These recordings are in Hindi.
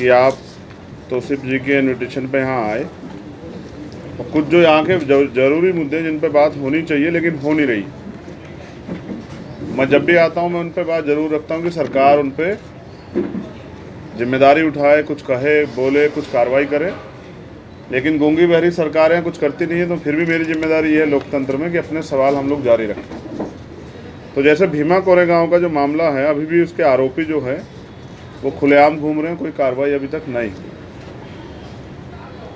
कि आप तौसीफ जी के इन्विटेशन पे यहाँ आए और कुछ जो यहाँ के ज़रूरी मुद्दे जिन पे बात होनी चाहिए लेकिन हो नहीं रही। मैं जब भी आता हूँ मैं उन पे बात ज़रूर रखता हूँ कि सरकार उन पे जिम्मेदारी उठाए, कुछ कहे, बोले, कुछ कार्रवाई करे। लेकिन गूंगी बहरी सरकारें कुछ करती नहीं है, तो फिर भी मेरी जिम्मेदारी है लोकतंत्र में कि अपने सवाल हम लोग जारी रखें। तो जैसे भीमा कोरेगांव का जो मामला है, अभी भी उसके आरोपी जो है वो खुलेआम घूम रहे हैं, कोई कार्रवाई अभी तक नहीं।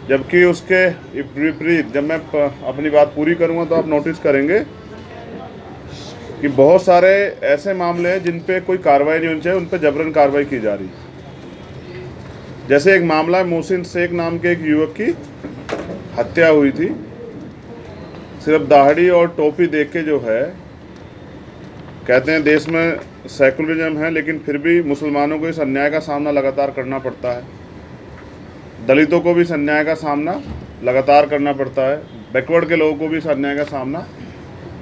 जबकि उसके विपरीत जब मैं अपनी बात पूरी करूंगा तो आप नोटिस करेंगे कि बहुत सारे ऐसे मामले हैं जिन पे कोई कार्रवाई नहीं होनी चाहिए, उन पे जबरन कार्रवाई की जा रही है। जैसे एक मामला है, मोहसिन शेख नाम के एक युवक की हत्या हुई थी, सिर्फ दाढ़ी और टोपी देख के जो है, कहते हैं देश में सेकुलरिज्म है लेकिन फिर भी मुसलमानों को इस अन्याय का सामना लगातार करना पड़ता है, दलितों को भी इस अन्याय का सामना लगातार करना पड़ता है, बैकवर्ड के लोगों को भी इस अन्याय का सामना,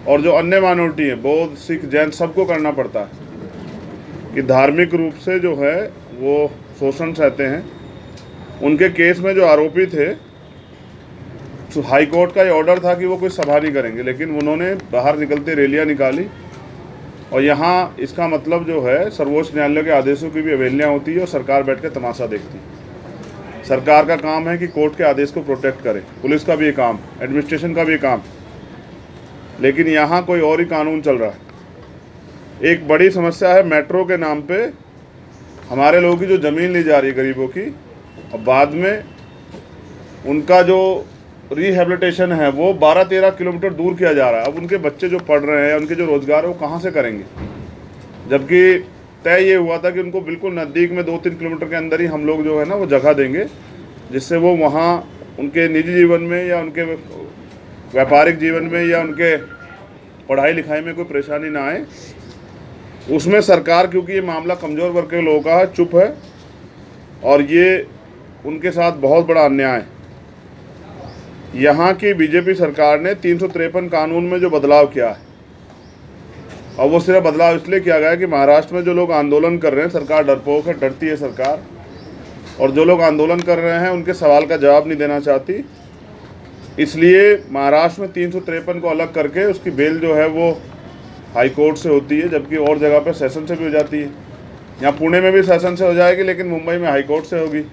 और जो अन्य माइनॉरिटी है, बौद्ध, सिख, जैन, सबको करना पड़ता है कि धार्मिक रूप से जो है वो शोषण सहते हैं। उनके केस में जो आरोपी थे, हाई कोर्ट का ये ऑर्डर था कि वो कोई सभा नहीं करेंगे, लेकिन उन्होंने बाहर निकलते रैलियां निकाली। और यहाँ इसका मतलब जो है सर्वोच्च न्यायालय के आदेशों की भी अवहेलना होती है और सरकार बैठ के तमाशा देखती है। सरकार का काम है कि कोर्ट के आदेश को प्रोटेक्ट करे, पुलिस का भी ये काम, एडमिनिस्ट्रेशन का भी ये काम, लेकिन यहाँ कोई और ही कानून चल रहा है। एक बड़ी समस्या है, मेट्रो के नाम पे हमारे लोगों की जो ज़मीन ली जा रही है गरीबों की, और बाद में उनका जो रिहेबिलिटेशन है वो 12-13 किलोमीटर दूर किया जा रहा है। अब उनके बच्चे जो पढ़ रहे हैं, उनके जो रोज़गार है वो कहाँ से करेंगे, जबकि तय ये हुआ था कि उनको बिल्कुल नज़दीक में 2-3 किलोमीटर के अंदर ही हम लोग जो है ना वो जगह देंगे, जिससे वो वहाँ उनके निजी जीवन में या उनके व्यापारिक जीवन में या उनके पढ़ाई लिखाई में कोई परेशानी ना आए। उसमें सरकार, क्योंकि ये मामला कमज़ोर वर्ग के लोगों का है, चुप है, और ये उनके साथ बहुत बड़ा अन्याय है। यहाँ की बीजेपी सरकार ने 353 कानून में जो बदलाव किया है, और वो सिर्फ बदलाव इसलिए किया गया है कि महाराष्ट्र में जो लोग आंदोलन कर रहे हैं, सरकार डरपोक है, डरती है सरकार, और जो लोग आंदोलन कर रहे हैं उनके सवाल का जवाब नहीं देना चाहती, इसलिए महाराष्ट्र में 353 को अलग करके उसकी बेल जो है वो हाई कोर्ट से होती है, जबकि और जगह पे सेशन से भी हो जाती है। यहाँ पुणे में भी सेशन से हो जाएगी, लेकिन मुंबई में हाई कोर्ट से होगी।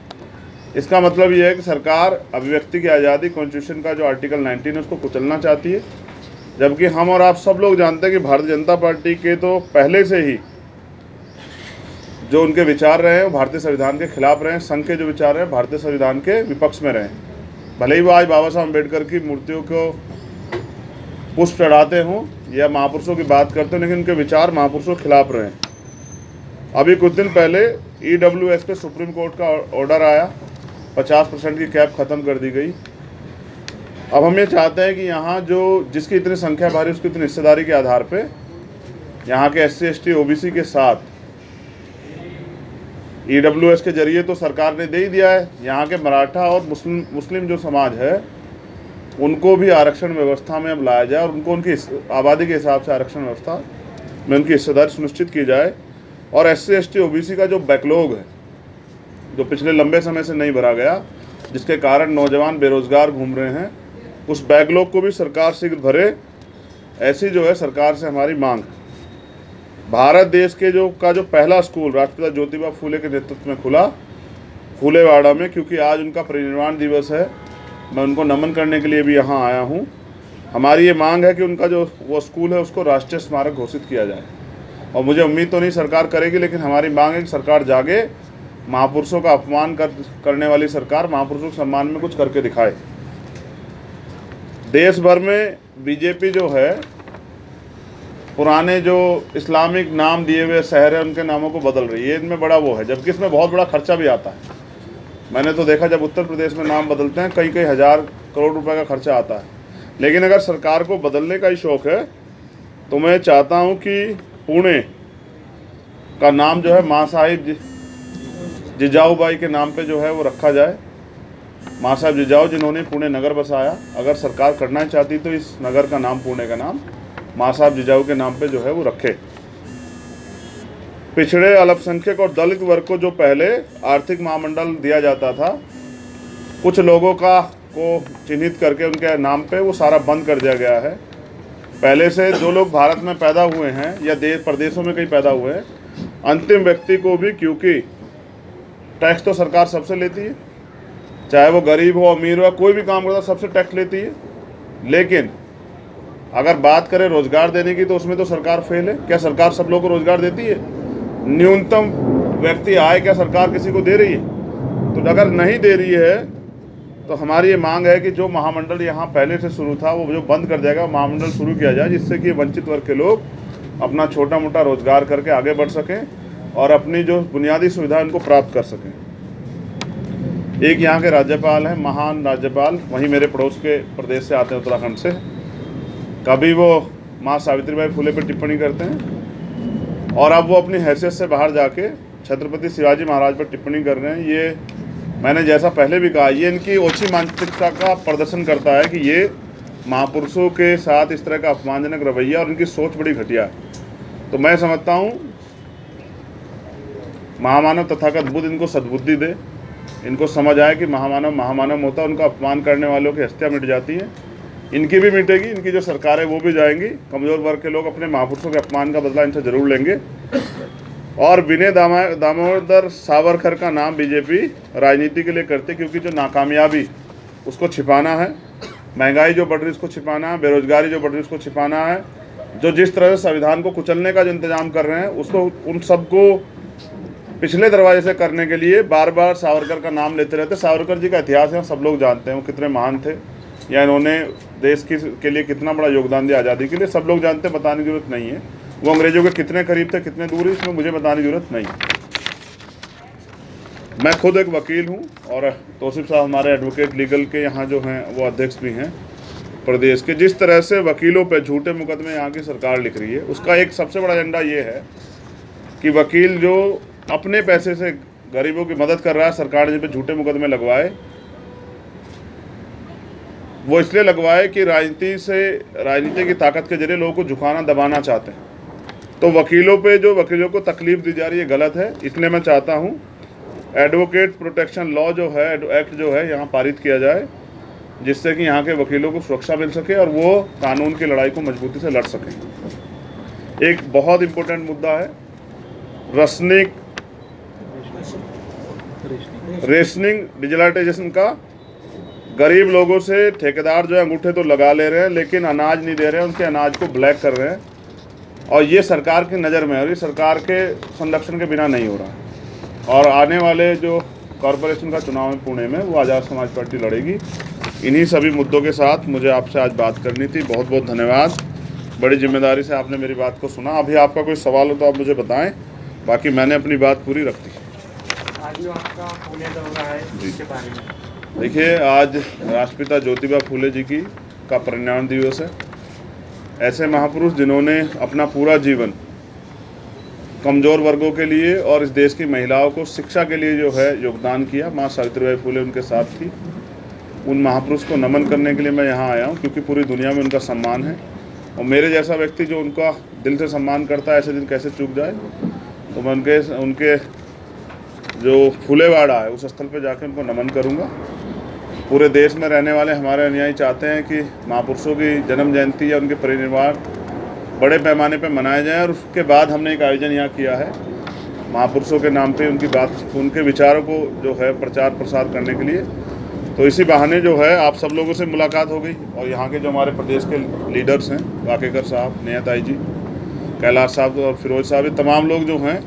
इसका मतलब ये है कि सरकार अभिव्यक्ति की आज़ादी, कॉन्स्टिट्यूशन का जो आर्टिकल 19 है उसको कुचलना चाहती है, जबकि हम और आप सब लोग जानते हैं कि भारतीय जनता पार्टी के तो पहले से ही जो उनके विचार रहे हैं वो भारतीय संविधान के खिलाफ रहे हैं। संघ के जो विचार रहे हैं भारतीय संविधान के विपक्ष में रहे हैं। भले ही वो आज बाबा साहब अम्बेडकर की मूर्तियों को पुष्प चढ़ाते हों या महापुरुषों की बात करते हैं, लेकिन उनके विचार महापुरुषों के खिलाफ रहे हैं। अभी कुछ दिन पहले EWS पे सुप्रीम कोर्ट का ऑर्डर आया, 50% की कैप ख़त्म कर दी गई। अब हम ये चाहते हैं कि यहाँ जो जिसकी इतनी संख्या भारी, उसकी इतनी हिस्सेदारी के आधार पे यहाँ के SC ST OBC के साथ EWS के जरिए तो सरकार ने दे ही दिया है, यहाँ के मराठा और मुस्लिम जो समाज है उनको भी आरक्षण व्यवस्था में अब लाया जाए और उनको उनकी आबादी के हिसाब से आरक्षण व्यवस्था में उनकी हिस्सेदारी सुनिश्चित की जाए। और SC ST OBC का जो बैकलॉग है, जो पिछले लंबे समय से नहीं भरा गया, जिसके कारण नौजवान बेरोजगार घूम रहे हैं, उस बैकलॉग को भी सरकार शीघ्र भरे, ऐसी जो है सरकार से हमारी मांग। भारत देश के जो पहला स्कूल राष्ट्रपिता ज्योतिबा फूले के नेतृत्व में खुला फूलेवाड़ा में, क्योंकि आज उनका परिनिर्वाण दिवस है, मैं उनको नमन करने के लिए भी यहाँ आया हूँ। हमारी ये मांग है कि उनका जो वो स्कूल है उसको राष्ट्रीय स्मारक घोषित किया जाए। और मुझे उम्मीद तो नहीं सरकार करेगी, लेकिन हमारी मांग है कि सरकार जागे, महापुरुषों का अपमान करने वाली सरकार महापुरुषों के सम्मान में कुछ करके दिखाए। देश भर में बीजेपी जो है पुराने जो इस्लामिक नाम दिए हुए शहर हैं उनके नामों को बदल रही है। इनमें बड़ा वो है, जबकि इसमें बहुत बड़ा खर्चा भी आता है। मैंने तो देखा जब उत्तर प्रदेश में नाम बदलते हैं कई हज़ार करोड़ रुपए का खर्चा आता है। लेकिन अगर सरकार को बदलने का ही शौक़ है तो मैं चाहता हूं कि पुणे का नाम जो है माँ साहिब जिजाऊबाई के नाम पे जो है वो रखा जाए। माँ साहिब जिजाऊ जिन्होंने पुणे नगर बसाया, अगर सरकार करना चाहती तो इस नगर का नाम, पुणे का नाम माँ साहिब जिजाऊ के नाम पे जो है वो रखे। पिछड़े, अल्पसंख्यक और दलित वर्ग को जो पहले आर्थिक महामंडल दिया जाता था, कुछ लोगों को चिन्हित करके उनके नाम पे वो सारा बंद कर दिया गया है। पहले से जो लोग भारत में पैदा हुए हैं या देश प्रदेशों में कहीं पैदा हुए हैं, अंतिम व्यक्ति को भी, क्योंकि टैक्स तो सरकार सबसे लेती है, चाहे वो गरीब हो अमीर हो, कोई भी काम करता सबसे टैक्स लेती है। लेकिन अगर बात करें रोजगार देने की तो उसमें तो सरकार फेल है। क्या सरकार सब लोगों को रोजगार देती है? न्यूनतम व्यक्ति आय क्या सरकार किसी को दे रही है? तो अगर नहीं दे रही है तो हमारी ये मांग है कि जो महामंडल यहाँ पहले से शुरू था वो जो बंद कर जाएगा, महामंडल शुरू किया जाए, जिससे कि वंचित वर्ग के लोग अपना छोटा मोटा रोजगार करके आगे बढ़ सकें और अपनी जो बुनियादी सुविधा उनको प्राप्त कर सकें। एक यहाँ के राज्यपाल हैं, महान राज्यपाल, वहीं मेरे पड़ोस के प्रदेश से आते हैं, उत्तराखंड से। कभी वो माँ सावित्रीबाई फुले पर टिप्पणी करते हैं और अब वो अपनी हैसियत से बाहर जाके छत्रपति शिवाजी महाराज पर टिप्पणी कर रहे हैं। ये मैंने जैसा पहले भी कहा, ये इनकी ओछी मानसिकता का प्रदर्शन करता है कि ये महापुरुषों के साथ इस तरह का अपमानजनक रवैया और इनकी सोच बड़ी घटिया है। तो मैं समझता हूँ महामानव तथागत बुद्ध इनको सद्बुद्धि दे, इनको समझ आए कि महामानव महामानव होता है, उनका अपमान करने वालों की हस्तियाँ मिट जाती हैं, इनकी भी मिटेगी, इनकी जो सरकार है वो भी जाएंगी। कमज़ोर वर्ग के लोग अपने महापुरुषों के अपमान का बदला इनसे ज़रूर लेंगे। और विनय दामोदर सावरकर का नाम बीजेपी राजनीति के लिए करते, क्योंकि जो नाकामयाबी उसको छिपाना है, महंगाई जो बढ़ रही उसको छिपाना है, बेरोजगारी जो बढ़ रही उसको छिपाना है, जो जिस तरह से संविधान को कुचलने का जो इंतजाम कर रहे हैं उसको, उन सबको पिछले दरवाजे से करने के लिए बार बार सावरकर का नाम लेते रहते। सावरकर जी का इतिहास है, सब लोग जानते हैं, वो कितने महान थे या इन्होंने देश के लिए कितना बड़ा योगदान दिया आज़ादी के लिए, सब लोग जानते हैं, बताने की जरूरत नहीं है। वो अंग्रेजों के कितने करीब थे, कितने दूर है, इसमें मुझे बताने की जरूरत नहीं। मैं खुद एक वकील हूँ और तौसीफ साहब हमारे एडवोकेट लीगल के यहाँ जो हैं वो अध्यक्ष भी हैं प्रदेश के। जिस तरह से वकीलों पे झूठे मुकदमे यहाँ की सरकार लिख रही है, उसका एक सबसे बड़ा एजेंडा ये है कि वकील जो अपने पैसे से गरीबों की मदद कर रहा है, सरकार ने जिन पर झूठे मुकदमे लगवाए, वो इसलिए लगवाए कि राजनीति की ताकत के जरिए लोगों को झुकाना दबाना चाहते हैं। तो वकीलों को तकलीफ दी जा रही है, गलत है। इसलिए मैं चाहता हूँ एडवोकेट प्रोटेक्शन लॉ जो है, एक्ट जो है, यहाँ पारित किया जाए, जिससे कि यहाँ के वकीलों को सुरक्षा मिल सके और वो कानून की लड़ाई को मजबूती से लड़ सकें। एक बहुत इम्पोर्टेंट मुद्दा है रेशनिंग डिजिटलाइजेशन का। गरीब लोगों से ठेकेदार जो है अंगूठे तो लगा ले रहे हैं, लेकिन अनाज नहीं दे रहे हैं, उनके अनाज को ब्लैक कर रहे हैं, और ये सरकार की नज़र में है और ये सरकार के संरक्षण के बिना नहीं हो रहा। और आने वाले जो कॉरपोरेशन का चुनाव है पुणे में, वो आज़ाद समाज पार्टी लड़ेगी। इन्हीं सभी मुद्दों के साथ मुझे आपसे आज बात करनी थी। बहुत बहुत धन्यवाद, बड़ी जिम्मेदारी से आपने मेरी बात को सुना। अभी आपका कोई सवाल हो तो आप मुझे बताएं, बाकी मैंने अपनी बात पूरी रख दी। आज जो आपका पुणे दौरा है, इसके बारे में देखिए, आज राष्ट्रपिता ज्योतिबा फूले जी का परिनिर्वाण दिवस है। ऐसे महापुरुष जिन्होंने अपना पूरा जीवन कमज़ोर वर्गों के लिए और इस देश की महिलाओं को शिक्षा के लिए जो है योगदान किया, माँ सावित्रीबाई फुले उनके साथ थी। उन महापुरुष को नमन करने के लिए मैं यहाँ आया हूँ, क्योंकि पूरी दुनिया में उनका सम्मान है। और मेरे जैसा व्यक्ति जो उनका दिल से सम्मान करता है, ऐसे दिन कैसे चूक जाए। तो मैं उनके जो फुलेवाड़ा है उस स्थल पर जाकर उनको नमन करूँगा। पूरे देश में रहने वाले हमारे अनुयायी चाहते हैं कि महापुरुषों की जन्म जयंती या उनके परिनिर्वाण बड़े पैमाने पर मनाए जाएं, और उसके बाद हमने एक आयोजन यहाँ किया है महापुरुषों के नाम पे उनके विचारों को जो है प्रचार प्रसार करने के लिए। तो इसी बहाने जो है आप सब लोगों से मुलाकात हो गई, और यहाँ के जो हमारे प्रदेश के लीडर्स हैं, वाकेकर साहब, नेहताई जी, कैलाश साहब और फिरोज साहब, ये तमाम लोग जो हैं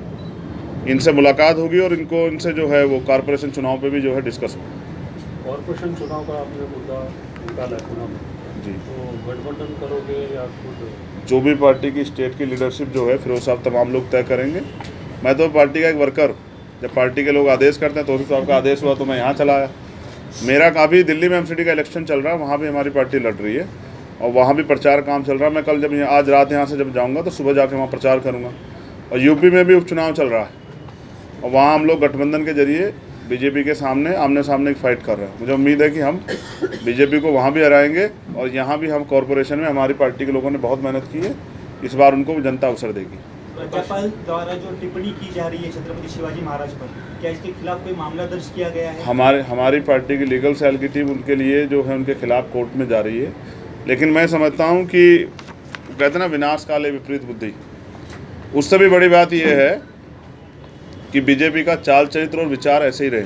इनसे मुलाकात होगी और इनसे जो है वो कॉरपोरेशन चुनाव पे भी जो है डिस्कस होगा। कॉरपोरेशन चुनाव का आपने मुद्दा निकाला है चुनाव में जी, तो गठबंधन करोगे या खुद? जो भी पार्टी की स्टेट की लीडरशिप जो है फिरोज साहब तमाम लोग तय करेंगे। मैं तो पार्टी का एक वर्कर, जब पार्टी के लोग आदेश करते हैं, तौसीफ साहब का आदेश हुआ तो मैं यहाँ चला आया। मेरा काफ़ी दिल्ली में एमसीडी का इलेक्शन चल रहा है, वहाँ भी हमारी पार्टी लड़ रही है और वहाँ भी प्रचार काम चल रहा है। मैं कल जब आज रात यहाँ से जब जाऊँगा तो सुबह जाके वहाँ प्रचार करूँगा। और यूपी में भी उपचुनाव चल रहा है और वहाँ हम लोग गठबंधन के जरिए बीजेपी के सामने आमने सामने एक फ़ाइट कर रहे हैं। मुझे उम्मीद है कि हम बीजेपी को वहाँ भी हराएंगे और यहाँ भी हम कॉरपोरेशन में हमारी पार्टी के लोगों ने बहुत मेहनत की है, इस बार उनको जनता अवसर देगी। राज्यपाल द्वारा जो टिप्पणी की जा रही है छत्रपति शिवाजी महाराज पर, क्या इसके खिलाफ कोई मामला दर्ज किया गया है? हमारी पार्टी की लीगल सेल की टीम उनके लिए जो है उनके खिलाफ कोर्ट में जा रही है, लेकिन मैं समझता हूं कि कहते हैं ना विनाश काले विपरीत बुद्धि, उससे भी बड़ी बात यह है कि बीजेपी का चाल चरित्र और विचार ऐसे ही रहे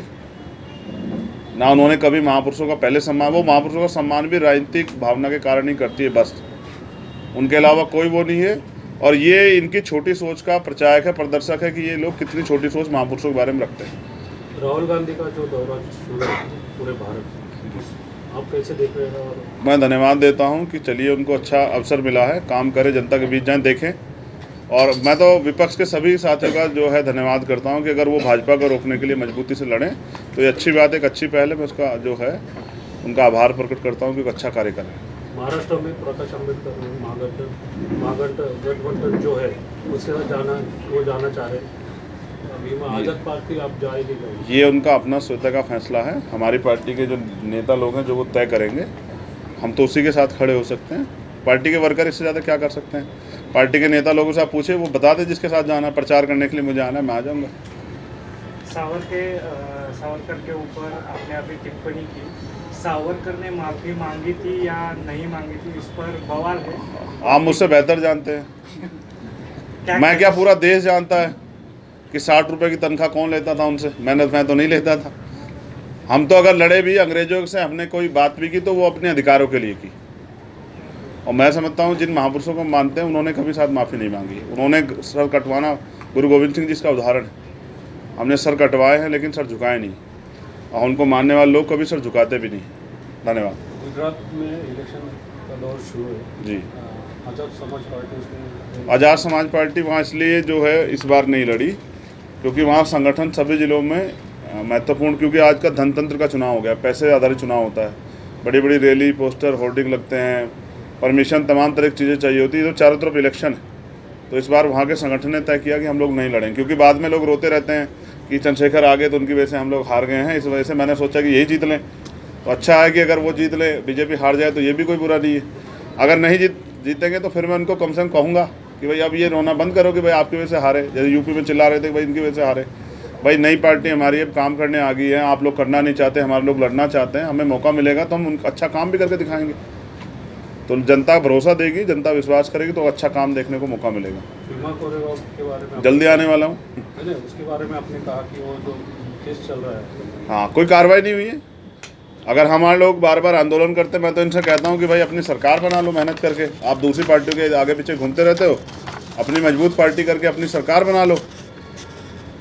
ना। उन्होंने कभी महापुरुषों का पहले सम्मान, वो महापुरुषों का सम्मान भी राजनीतिक भावना के कारण ही करती है बस, उनके अलावा कोई वो नहीं है। और ये इनकी छोटी सोच का प्रचारक है, प्रदर्शक है कि ये लोग कितनी छोटी सोच महापुरुषों के बारे में रखते हैं। राहुल गांधी का जो दौरा शुरू है पूरे भारत, आप कैसे देख रहे हैं? और मैं धन्यवाद देता हूं कि चलिए उनको अच्छा अवसर मिला है, काम करें, जनता के बीच जाएं, देखें। और मैं तो विपक्ष के सभी साथियों का जो है धन्यवाद करता हूं कि अगर वो भाजपा को रोकने के लिए मजबूती से लड़ें तो ये अच्छी बात है, एक अच्छी पहल है। मैं उसका जो है उनका आभार प्रकट करता हूं कि एक अच्छा कार्य करें। महाराष्ट्र में प्रकाश आंबेडकर गठबंधन जो है उसके साथ जाना चाह रहे हैं। अभी आज़ाद पार्टी आप जाएगी? ये उनका अपना स्वतः का फैसला है। हमारी पार्टी के जो नेता लोग हैं जो वो तय करेंगे, हम तो उसी के साथ खड़े हो सकते हैं। पार्टी के वर्कर इससे ज़्यादा क्या कर सकते हैं? पार्टी के नेता लोगों से आप पूछे, वो बता दें जिसके साथ जाना है, प्रचार करने के लिए मुझे आना है, मैं आ जाऊँगा। सावरकर के ऊपर आपने अभी टिप्पणी की, सावरकर ने माफ़ी मांगी थी या नहीं मांगी थी, इस पर बवाल है। आप मुझसे बेहतर जानते हैं। मैं क्या पूरा देश जानता है कि 60 रुपये की तनख्वाह कौन लेता था उनसे? मैं तो नहीं लेता था। हम तो अगर लड़े भी अंग्रेजों से, हमने कोई बात भी की तो वो अपने अधिकारों के लिए की। और मैं समझता हूँ जिन महापुरुषों को मानते हैं उन्होंने कभी साथ माफ़ी नहीं मांगी। उन्होंने सर कटवाना, गुरु गोविंद सिंह जी इसका उदाहरण है। हमने सर कटवाए हैं लेकिन सर झुकाए नहीं, और उनको मानने वाले लोग कभी सर झुकाते भी नहीं। धन्यवाद। गुजरात में इलेक्शन का दौर शुरू है जी। आज़ाद समाज पार्टी उसमें, आज़ाद समाज पार्टी वहाँ इसलिए जो है इस बार नहीं लड़ी क्योंकि वहाँ संगठन सभी ज़िलों में महत्वपूर्ण, क्योंकि आज का धनतंत्र का चुनाव हो गया, पैसे आधारित चुनाव होता है। बड़ी बड़ी रैली, पोस्टर, होर्डिंग लगते हैं, परमिशन, तमाम तरह की चीज़ें चाहिए होती है, तो चारों तरफ इलेक्शन है। तो इस बार वहाँ के संगठन ने तय किया कि हम लोग नहीं लड़ें, क्योंकि बाद में लोग रोते रहते हैं कि चंद्रशेखर आ गए तो उनकी वजह से हम लोग हार गए हैं। इस वजह से मैंने सोचा कि यही जीत लें, तो अच्छा है कि अगर वो जीत ले, बीजेपी हार जाए तो ये भी कोई बुरा नहीं है। अगर नहीं जीतेंगे तो फिर मैं उनको कम से कम कहूँगा कि भाई अब ये रोना बंद करो कि भाई आपकी वजह से हारे। जैसे यूपी में चिल्ला रहे थे भाई इनकी वजह से हारे। भाई नई पार्टी हमारी अब काम करने आ गई है, आप लोग करना नहीं चाहते, हमारे लोग लड़ना चाहते हैं, हमें मौका मिलेगा तो हम उनका अच्छा काम भी करके दिखाएंगे। तो जनता भरोसा देगी, जनता विश्वास करेगी तो अच्छा काम देखने को मौका मिलेगा। भीमा कोरेगांव के बारे में जल्दी आने वाला हूँ। उसके बारे में आपने कहा कि वो जो केस चल रहा है, हाँ, कोई कार्रवाई नहीं हुई है। अगर हमारे लोग बार बार आंदोलन करते, मैं तो इनसे कहता हूँ कि भाई अपनी सरकार बना लो मेहनत करके। आप दूसरी पार्टियों के आगे पीछे घूमते रहते हो, अपनी मजबूत पार्टी करके अपनी सरकार बना लो।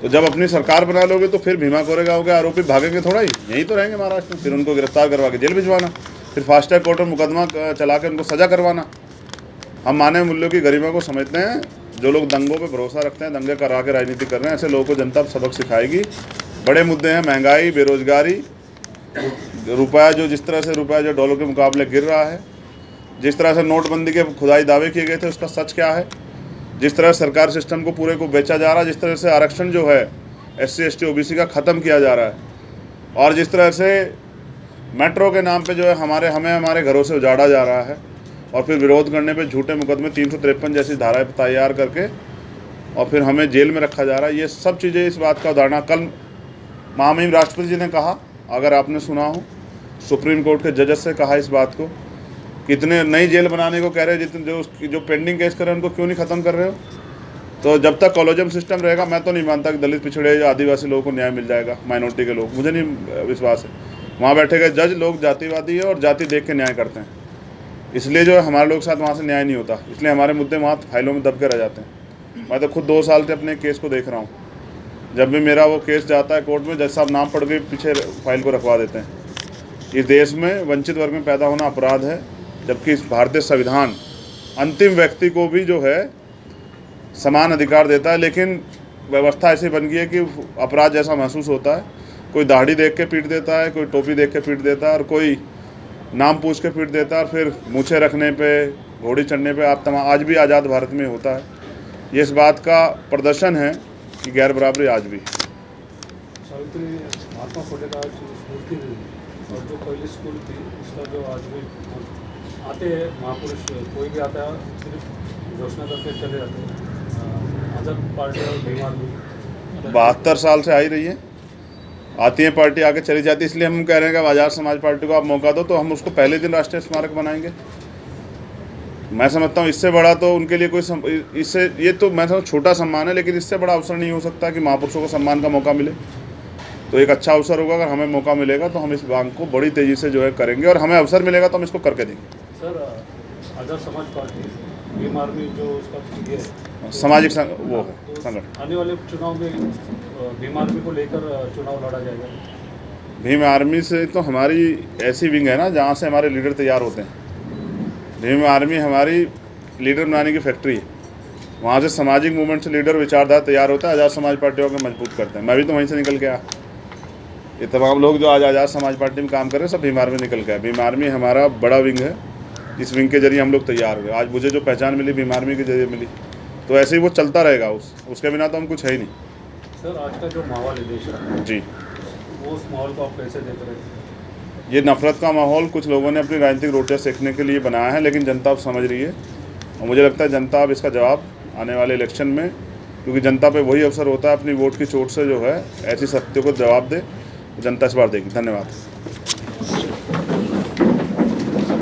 तो जब अपनी सरकार बना लोगे तो फिर भीमा कोरेगांव के आरोपी भागेंगे थोड़ा ही, यहीं तो रहेंगे महाराष्ट्र में। फिर उनको गिरफ्तार करवा के जेल भिजवाना, फिर फास्ट ट्रैक कोर्ट में मुकदमा चला के उनको सज़ा करवाना। हम मानव मूल्यों की गरिमा को समझते हैं। जो लोग दंगों पे भरोसा रखते हैं, दंगे करा के राजनीति कर रहे हैं, ऐसे लोगों को जनता सबक सिखाएगी। बड़े मुद्दे हैं, महंगाई, बेरोजगारी, रुपया जिस तरह से रुपया जो डॉलर के मुकाबले गिर रहा है, जिस तरह से नोटबंदी के खुदाई दावे किए गए थे उसका सच क्या है, जिस तरह सरकार सिस्टम को पूरे को बेचा जा रहा है, जिस तरह से आरक्षण जो है SC ST OBC का ख़त्म किया जा रहा है, और जिस तरह से मेट्रो के नाम पे जो है हमें हमारे घरों से उजाड़ा जा रहा है, और फिर विरोध करने पे झूठे मुकदमे 353 जैसी धाराएं तैयार करके और फिर हमें जेल में रखा जा रहा है। ये सब चीज़ें इस बात का उदाहरण। कल महामहिम राष्ट्रपति जी ने कहा, अगर आपने सुना हो, सुप्रीम कोर्ट के जजेस से कहा इस बात को, कितने नई जेल बनाने को कह रहे हैं, जितने जो पेंडिंग केस कर रहे हैं उनको क्यों नहीं ख़त्म कर रहे हो। तो जब तक कॉलोजियम सिस्टम रहेगा, मैं तो नहीं मानता कि दलित, पिछड़े या आदिवासी लोगों को न्याय मिल जाएगा, माइनॉरिटी के लोग, मुझे नहीं विश्वास है। वहाँ बैठे गए जज लोग जातिवादी है और जाति देख के न्याय करते हैं, इसलिए जो है हमारे लोग साथ वहाँ से न्याय नहीं होता, इसलिए हमारे मुद्दे वहाँ फाइलों में दब के रह जाते हैं। मैं तो खुद 2 साल से अपने केस को देख रहा हूँ। जब भी मेरा वो केस जाता है कोर्ट में, जज साहब नाम पढ़ के पीछे फाइल को रखवा देते हैं। इस देश में वंचित वर्ग में पैदा होना अपराध है, जबकि इस भारतीय संविधान अंतिम व्यक्ति को भी जो है समान अधिकार देता है, लेकिन व्यवस्था ऐसी बन गई है कि अपराध जैसा महसूस होता है। कोई दाढ़ी देख के पीट देता है, कोई टोपी देख के पीट देता है, और कोई नाम पूछ के पीट देता है, और फिर मूछें रखने पे, घोड़ी चढ़ने पे आप तमाम आज भी आज़ाद भारत में होता है। ये इस बात का प्रदर्शन है कि गैर बराबरी आज भी। सावित्री महात्मा फुले का स्मृति और जो पहली स्कूल थी उसका जो आज भी आते हैं महापुरुष, कोई भी आता है सिर्फ घोषणा करके चले जाते हैं आज़ाद पार्टी और भीम आर्मी 72 साल से आ ही रही है, आती है पार्टी आगे चली जाती है। इसलिए हम कह रहे हैं कि अब आज़ाद समाज पार्टी को आप मौका दो तो हम उसको पहले दिन राष्ट्रीय स्मारक बनाएंगे। मैं समझता हूँ इससे बड़ा तो उनके लिए इससे ये तो मैं समझ छोटा सम्मान है, लेकिन इससे बड़ा अवसर नहीं हो सकता कि महापुरुषों को सम्मान का मौका मिले। तो एक अच्छा अवसर होगा, अगर हमें मौका मिलेगा तो हम इस मांग को बड़ी तेज़ी से जो है करेंगे, और हमें अवसर मिलेगा तो हम इसको करके देंगे। सर आज़ाद समाज पार्टी भीम आर्मी जो उसका ये है सामाजिक वो है तो संगठन। आने वाले चुनाव में भीम आर्मी को लेकर चुनाव लड़ा जाएगा। भीम आर्मी से तो हमारी ऐसी विंग है ना जहाँ से हमारे लीडर तैयार होते हैं। भीम आर्मी हमारी लीडर बनाने की फैक्ट्री है, वहाँ से सामाजिक मूवमेंट से लीडर विचारधारा तैयार होता है, आज़ाद समाज पार्टियों को मजबूत करते हैं। मैं भी तो वहीं से निकल के आया। ये तमाम लोग जो आज आज़ाद समाज पार्टी में काम कर रहे हैं सब भीम आर्मी निकल के आए। भीम आर्मी हमारा बड़ा विंग है, इस विंग के जरिए हम लोग तैयार हुए। आज मुझे जो पहचान मिली भीम आर्मी के जरिए मिली, तो ऐसे ही वो चलता रहेगा। उसके बिना तो हम कुछ है ही नहीं। सर आज का जो माहौल है देश का जी, वो उस माहौल को आप कैसे देख रहे हैं? ये नफरत का माहौल कुछ लोगों ने अपनी राजनीतिक रोटियां सेकने के लिए बनाया है, लेकिन जनता अब समझ रही है, और मुझे लगता है जनता अब इसका जवाब आने वाले इलेक्शन में, क्योंकि जनता पे वही अवसर होता है अपनी वोट की चोट से जो है ऐसी सत्य को जवाब दे, जनता इस बार देगी। धन्यवाद।